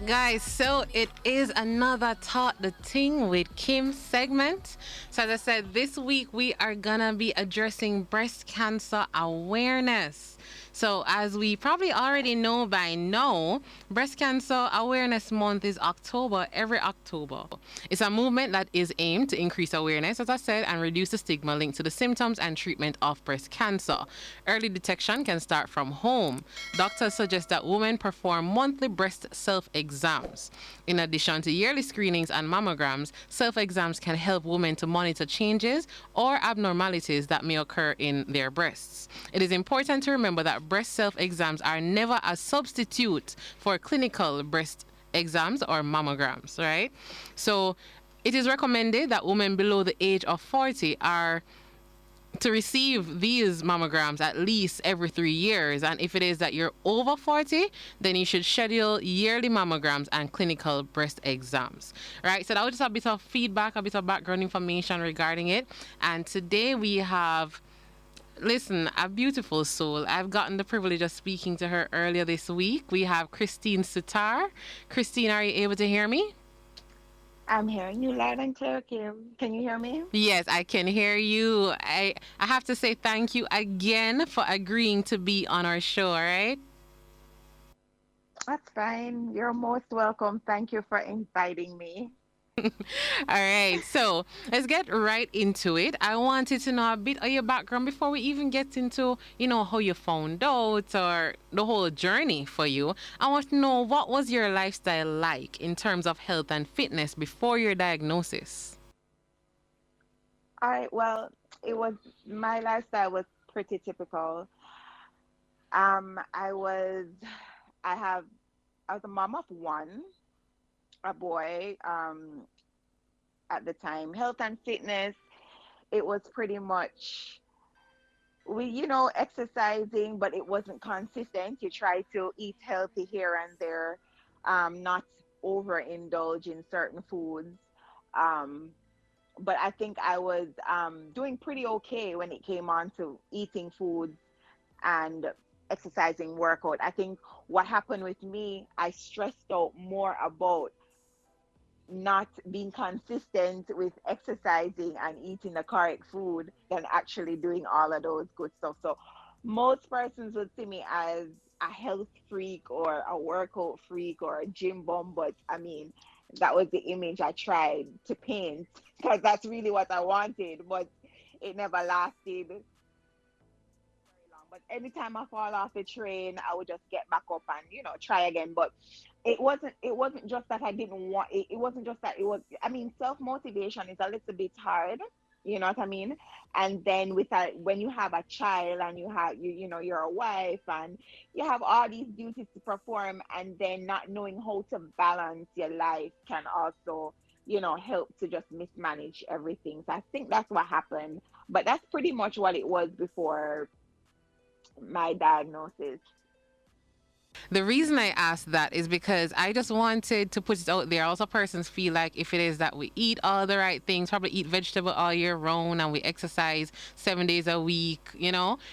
guys, so it is another Taught the Ting with Kim segment. So, as I said, this week we are gonna be addressing breast cancer awareness. So, as we probably already know by now, Breast Cancer Awareness Month is October, every October. It's a movement that is aimed to increase awareness, as I said, and reduce the stigma linked to the symptoms and treatment of breast cancer. Early detection can start from home. Doctors suggest that women perform monthly breast self exams. In addition to yearly screenings and mammograms, self exams can help women to monitor changes or abnormalities that may occur in their breasts. It is important to remember that breast self exams are never a substitute for clinical breast exams or mammograms, right? So it is recommended that women below the age of 40 are to receive these mammograms at least every 3 years. And if it is that you're over 40, then you should schedule yearly mammograms and clinical breast exams. Right? So that was just a bit of feedback, a bit of background information regarding it. And today we have, listen, a beautiful soul. I've gotten the privilege of speaking to her earlier this week. We have Christene Soutar. Christine, are you able to hear me? I'm hearing you loud and clear, Kim. Can you hear me? Yes, I can hear you. I have to say thank you again for agreeing to be on our show, all right? That's fine. You're most welcome. Thank you for inviting me. All right, so let's get right into it. I wanted to know a bit of your background before we even get into, how you found out or the whole journey for you. I want to know, what was your lifestyle like in terms of health and fitness before your diagnosis? All right, well, it was my lifestyle was pretty typical. I was I have I was a mom of one, a boy, at the time. Health and fitness, it was pretty much exercising, but it wasn't consistent. You try to eat healthy here and there, not overindulge in certain foods. Um, but I think I was doing pretty okay when it came on to eating foods and exercising workout. I think what happened with me, I stressed out more about not being consistent with exercising and eating the correct food than actually doing all of those good stuff. So most persons would see me as a health freak or a workout freak or a gym bum, but I mean, that was the image I tried to paint because that's really what I wanted, but it never lasted very long. But anytime I fall off the train, I would just get back up and try again. But it wasn't just that I didn't want it. It wasn't just that it was. I mean, self motivation is a little bit hard. You know what I mean? And then when you have a child and you're a wife and you have all these duties to perform, and then not knowing how to balance your life can also help to just mismanage everything. So I think that's what happened. But that's pretty much what it was before my diagnosis. The reason I asked that is because I just wanted to put it out there. Also, persons feel like if it is that we eat all the right things, probably eat vegetable all year round, and we exercise 7 days a week,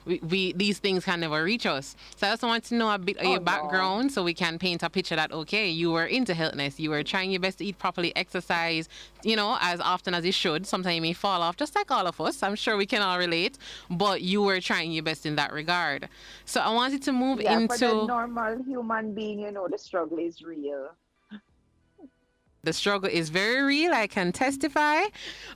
we these things can never reach us. So I just want to know a bit of Oh your no. background so we can paint a picture that, okay, you were into healthness, you were trying your best to eat properly, exercise, as often as you should. Sometimes you may fall off, just like all of us. I'm sure we can all relate, but you were trying your best in that regard. So I wanted to move Yeah, for the into. normal human being, the struggle is real. The struggle is very real, I can testify.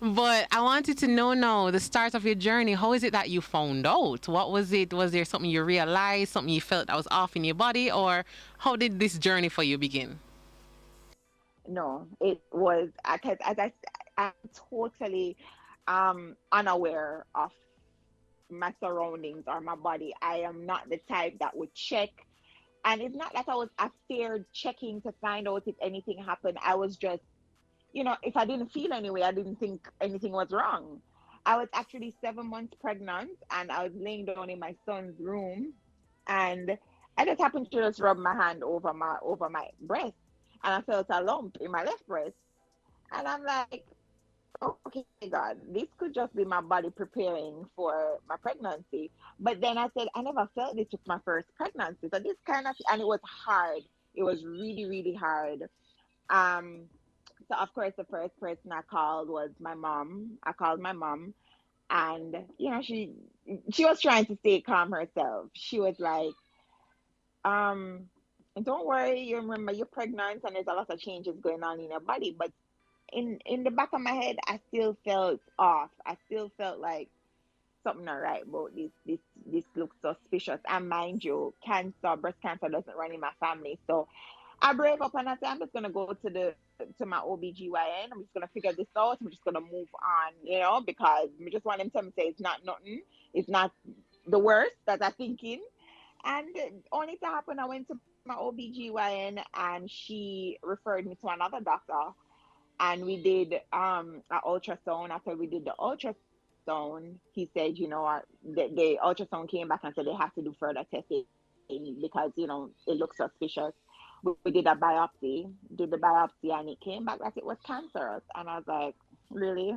But I wanted to know now, the start of your journey, how is it that you found out? What was it? Was there something you realized, something you felt that was off in your body, or how did this journey for you begin? No, it was because I'm totally unaware of my surroundings or my body. I am not the type that would check. And it's not like I was after checking to find out if anything happened. I was just, if I didn't feel anyway, I didn't think anything was wrong. I was actually 7 months pregnant and I was laying down in my son's room and I just happened to just rub my hand over my breast and I felt a lump in my left breast. And I'm like, oh, okay, God, this could just be my body preparing for my pregnancy. But then I said, I never felt this with my first pregnancy. So this kind of, and it was hard. It was really, really hard. Um, so of course, the first person I called was my mom. I called my mom, and she was trying to stay calm herself. She was like, um, "Don't worry. You remember you're pregnant, and there's a lot of changes going on in your body." But in the back of my head, I still felt off. I still felt like something not right about this looks suspicious. And mind you, breast cancer doesn't run in my family. So I brave up and I said, I'm just gonna go to my OBGYN. I'm just gonna figure this out. I'm just gonna move on, because we just want them to say it's not nothing. It's not the worst that I'm thinking. And only to happen, I went to my OBGYN and she referred me to another doctor, and we did an ultrasound. After we did the ultrasound, he said, the ultrasound came back and said they have to do further testing because it looks suspicious. We did a biopsy, did the biopsy, and it came back that it was cancerous. And I was like, really?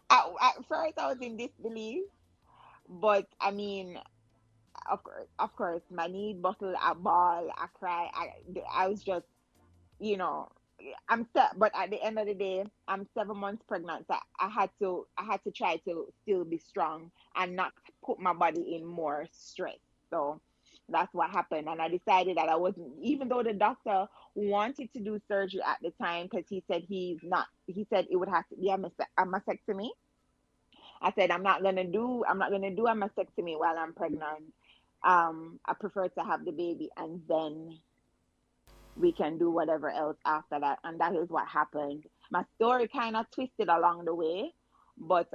At first I was in disbelief, but I mean, of course, my need bottle, I ball, I cry, I was just, you know I'm set. But at the end of the day, I'm 7 months pregnant, so I had to try to still be strong and not put my body in more stress. So that's what happened, and I decided that I wasn't, even though the doctor wanted to do surgery at the time, because he said it would have to be a mastectomy. I said, I'm not gonna do a mastectomy while I'm pregnant. I prefer to have the baby, and then we can do whatever else after that. And that is what happened. My story kind of twisted along the way, but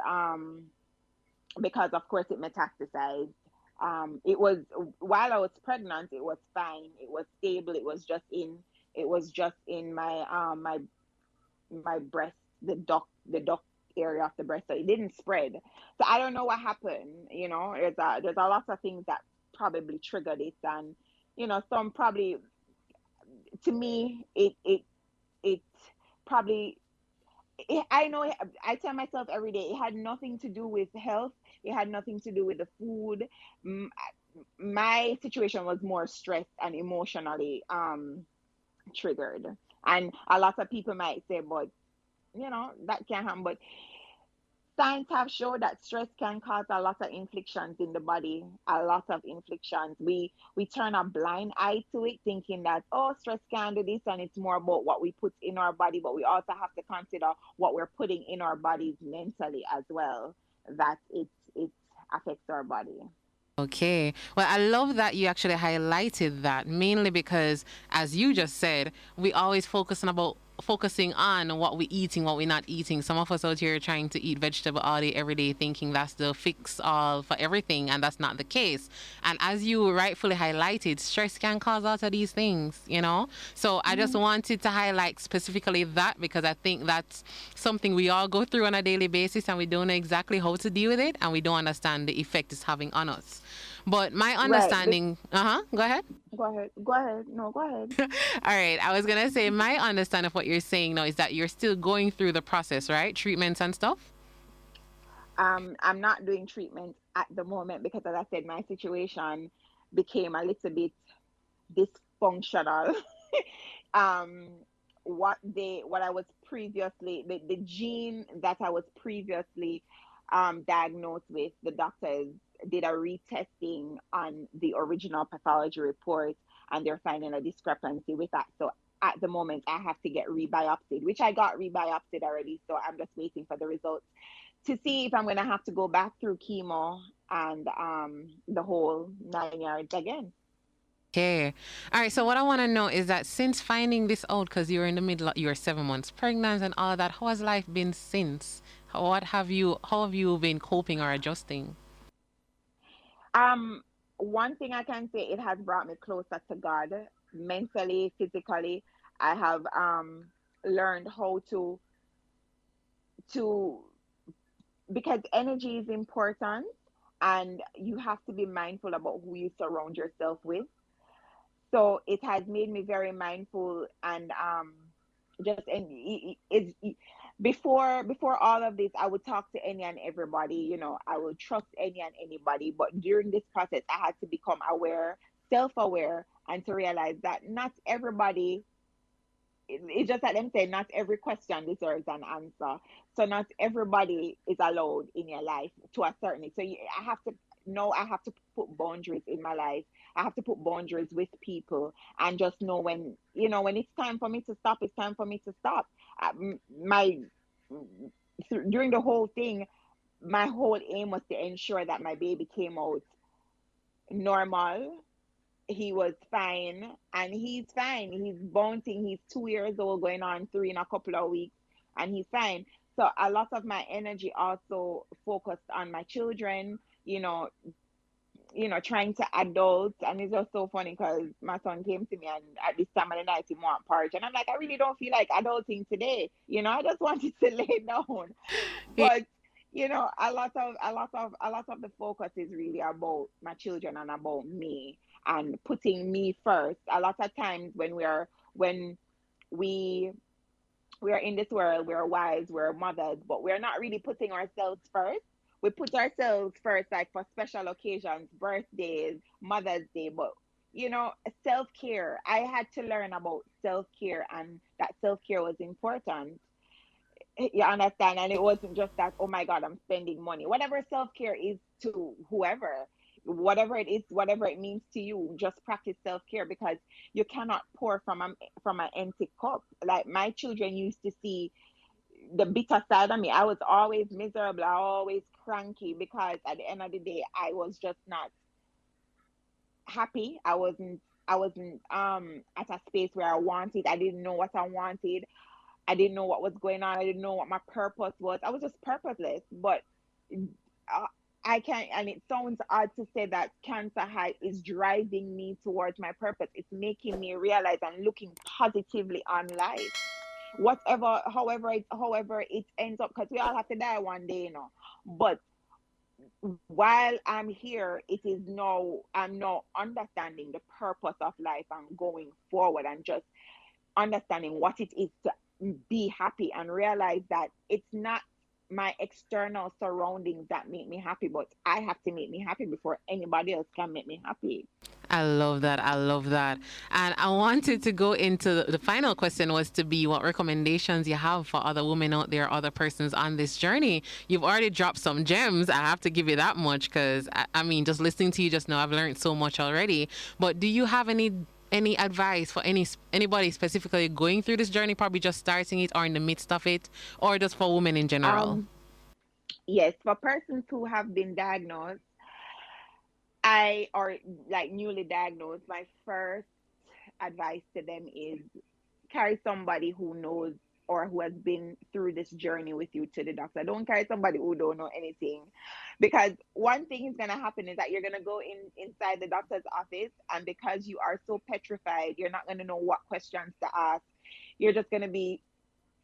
because of course it metastasized. It was While I was pregnant, it was fine. It was stable. It was just in my breast, the duct area of the breast, so it didn't spread. So I don't know what happened. There's a lot of things that probably triggered it, and some probably, to me, it probably, I know, I tell myself every day it had nothing to do with health. It had nothing to do with the food. M- my situation was more stressed and emotionally triggered. And a lot of people might say, but that can't happen. But science have shown that stress can cause a lot of inflictions in the body, a lot of inflictions. We turn a blind eye to it, thinking that, oh, stress can do this, and it's more about what we put in our body. But we also have to consider what we're putting in our bodies mentally as well, that it affects our body. Okay. Well, I love that you actually highlighted that, mainly because, as you just said, we always focusing on what we're eating, what we're not eating. Some of us out here are trying to eat vegetable all day, every day, thinking that's the fix all for everything, and that's not the case. And as you rightfully highlighted, stress can cause all of these things. So I just Hmm. wanted to highlight specifically that because I think that's something we all go through on a daily basis, and we don't know exactly how to deal with it, and we don't understand the effect it's having on us. But my Right. understanding, go ahead. Go ahead. Go ahead. No, go ahead. All right, I was gonna say my understanding of what you're saying now is that you're still going through the process, right? Treatments and stuff. I'm not doing treatment at the moment because, as I said, my situation became a little bit dysfunctional. um what I was previously, the gene that I was previously diagnosed with, the doctors did a retesting on the original pathology report, and they're finding a discrepancy with that. So at the moment I have to get rebiopsied, which I got rebiopsied already, so I'm just waiting for the results to see if I'm going to have to go back through chemo and the whole 9 yards again. Okay. All right. So what I want to know is that since finding this out, because you're in the middle, you're 7 months pregnant and all that, how has life been since? How have you been coping or adjusting? Um, One thing I can say, it has brought me closer to God, mentally, physically. I have learned how to because energy is important, and you have to be mindful about who you surround yourself with. So it has made me very mindful, and just and before all of this, I would talk to any and everybody. I would trust any and anybody, but during this process I had to become aware, self-aware and to realize that not everybody, it's just like them saying not every question deserves an answer. So not everybody is allowed in your life to a certain. So I have to know, I have to put boundaries in my life. I have to put boundaries with people and just know when, when it's time for me to stop, it's time for me to stop. My during the whole thing, my whole aim was to ensure that my baby came out normal. He was fine, and he's fine. He's bouncing. He's 2 years old, going on three in a couple of weeks, and he's fine. So a lot of my energy also focused on my children, you know, trying to adult. And it's just so funny because my son came to me and at this time of the night he want porridge. And I'm like, I really don't feel like adulting today. I just wanted to lay down. But a lot of the focus is really about my children and about me and putting me first. A lot of times when we we are in this world, we're wives, we're mothers, but we're not really putting ourselves first. We put ourselves first, like for special occasions, birthdays, Mother's Day, but self care. I had to learn about self care and that self care was important. You understand? And it wasn't just that, oh my God, I'm spending money. Whatever self care is to whoever, whatever it is, whatever it means to you, just practice self care because you cannot pour from an empty cup. Like my children used to see the bitter side of me. I was always miserable, always cranky because at the end of the day, I was just not happy. I wasn't at a space where I wanted. I didn't know what I wanted. I didn't know what was going on. I didn't know what my purpose was. I was just purposeless. But uh, I can't, and it sounds odd to say that cancer high is driving me towards my purpose. It's making me realize and looking positively on life. However it ends up, because we all have to die one day, But while I'm here, I'm now understanding the purpose of life and going forward and just understanding what it is to be happy and realize that it's not my external surroundings that make me happy, but I have to make me happy before anybody else can make me happy. I love that. I love that. And I wanted to go into the final question was to be what recommendations you have for other women out there, other persons on this journey. You've already dropped some gems. I have to give you that much because I mean, just listening to you just now, I've learned so much already. But do you have any advice for anybody specifically going through this journey, probably just starting it or in the midst of it, or just for women in general? Um, yes, for persons who have been diagnosed, I or like newly diagnosed, my first advice to them is carry somebody who knows or who has been through this journey with you to the doctor. Don't carry somebody who don't know anything, because one thing is gonna happen is that you're gonna go inside the doctor's office, and because you are so petrified, you're not gonna know what questions to ask. You're just gonna be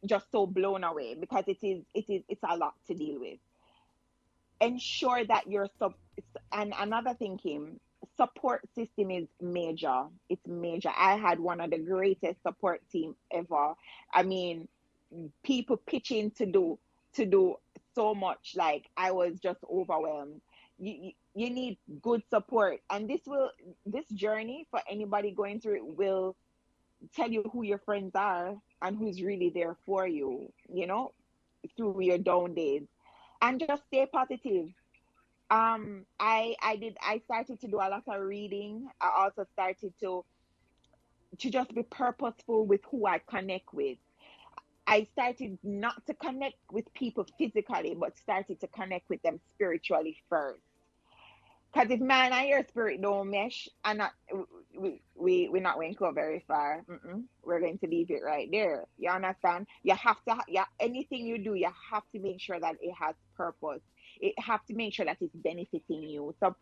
just so blown away because it's a lot to deal with. Ensure that and another thing, Kim, support system is major. It's major. I had one of the greatest support team ever. I mean, people pitching to do so much. Like I was just overwhelmed. You need good support, and this journey for anybody going through it will tell you who your friends are and who's really there for you, through your down days. And just stay positive. I started to do a lot of reading. I also started to just be purposeful with who I connect with. I started not to connect with people physically, but started to connect with them spiritually first. Because if man and your spirit don't mesh, and not we're not going to go very far. We're going to leave it right there. You understand? You have to, yeah. Anything you do, you have to make sure that it has purpose. It have to make sure that it's benefiting you. So,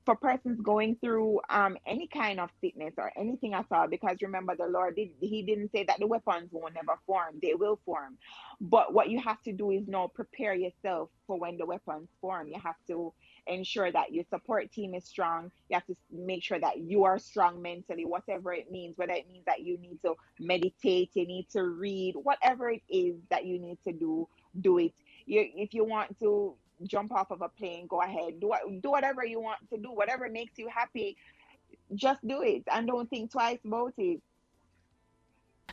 for persons going through any kind of sickness or anything at all, because remember the Lord He didn't say that the weapons will never form; they will form. But what you have to do is now prepare yourself for when the weapons form. You have to ensure that your support team is strong. You have to make sure that you are strong mentally, whatever it means, whether it means that you need to meditate, you need to read, whatever it is that you need to do it. If you want to jump off of a plane, go ahead. Do whatever you want to do, whatever makes you happy. just do it and don't think twice about it.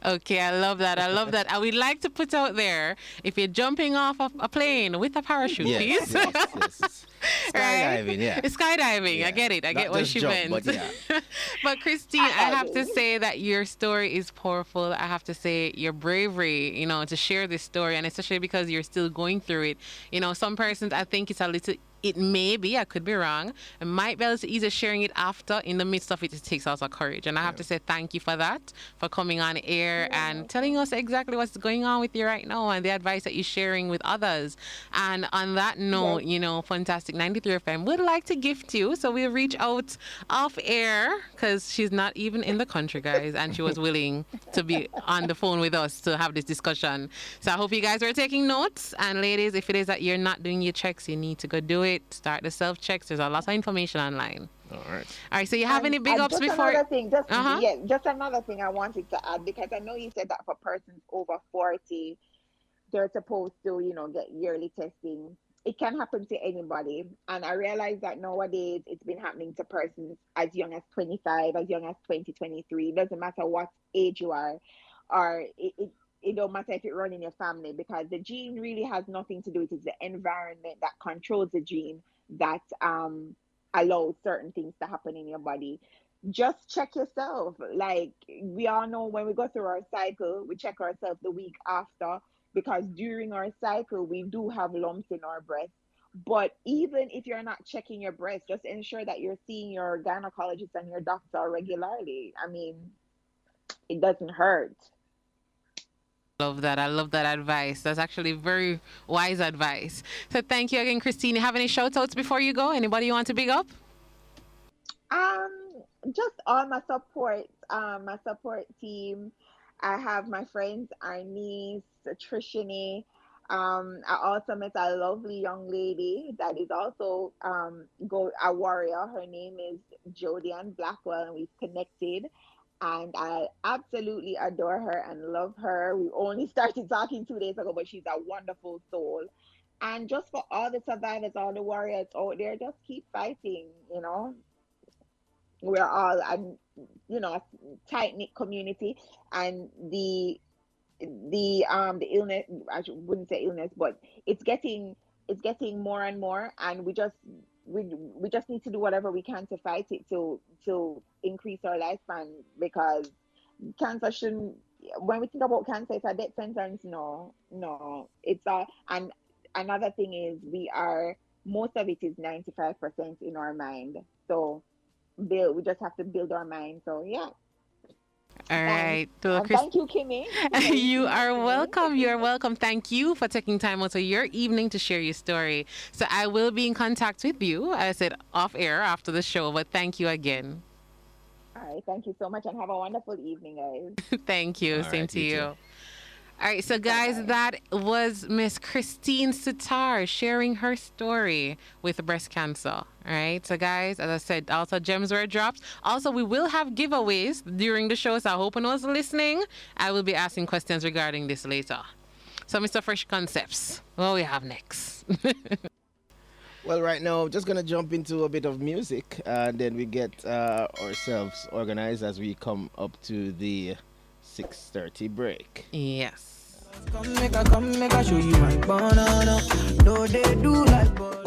Okay, I love that. I love that. I would like to put out there, if you're jumping off of a plane with a parachute, Yes, please. yes, yes. Right? Skydiving, yeah. Skydiving. I Yeah. get it. I Not get what just she jump, meant. but yeah. But Christine, I have to Skydiving. say that your story is powerful. I have to say your bravery, to share this story, and especially because you're still going through it. Some persons, I think it's a little. It may be, I could be wrong. It might be a little easier sharing it after. In the midst of it, it takes also courage. And I have to say thank you for that, for coming on air You're and telling welcome. us exactly what's going on with you right now and the advice that you're sharing with others. And on that Yes. note, Fantastic 93 FM would like to gift you. So we'll reach out off air because she's not even in the country, guys. And she was willing to be on the phone with us to have this discussion. So I hope you guys were taking notes. And ladies, if it is that you're not doing your checks, you need to go do it. Start the self checks. There's a lot of information online. All right. All right. So you have any big And ups just before? another thing, just Uh huh. yeah, just another thing I wanted to add, because I know you said that for persons over 40, they're supposed to, get yearly testing. It can happen to anybody. And I realize that nowadays it's been happening to persons as young as 25, as young as 2023. It doesn't matter what age you are, or it don't matter if it run in your family, because the gene really has nothing to do with it. It's the environment that controls the gene that allows certain things to happen in your body. Just check yourself. Like, we all know, when we go through our cycle, we check ourselves the week after, because during our cycle we do have lumps in our breast. But even if you're not checking your breast, just ensure that you're seeing your gynecologist and your doctor regularly. I mean, it doesn't hurt. Love that. I love that advice. That's actually very wise advice. So thank you again, Christine. You have any shout outs before you go? Anybody you want to big up? Um, just all my support team. I have my friends, our niece, Trishini. I also met a lovely young lady that is also go a warrior. Her name is Jodian Blackwell, and we've connected. And I absolutely adore her and love her. We only started talking 2 days ago, but she's a wonderful soul. And just for all the survivors, all the warriors out there, just keep fighting. We're all a tight knit community, and the illness, wouldn't say illness, but it's getting more and more, and we just need to do whatever we can to fight it, to increase our lifespan, because cancer shouldn't when we think about cancer, it's a death sentence. No, no, it's a and another thing is, most of it is 95% in our mind. So we just have to build our mind. So yeah. All Thanks. right. So, And thank you, Kimmie. Thank you you, are Kimmie. welcome. You are welcome. Thank you for taking time out of your evening to share your story. So I will be in contact with you, as I said, off air after the show. But thank you again. All right. Thank you so much, and have a wonderful evening, guys. Thank you. All Same right, to you you. too. All right, so Bye guys, bye. that was Miss Christene Soutar sharing her story with breast cancer. All right, so guys, as I said, also gems were dropped. Also, we will have giveaways during the show, so I hope anyone's listening. I will be asking questions regarding this later. So, Mr. Fresh Concepts, what we have next? Well, right now, just gonna jump into a bit of music, and then we get ourselves organized as we come up to the 6:30 break. Yes. Come make I show you my banana. No, they do like ball.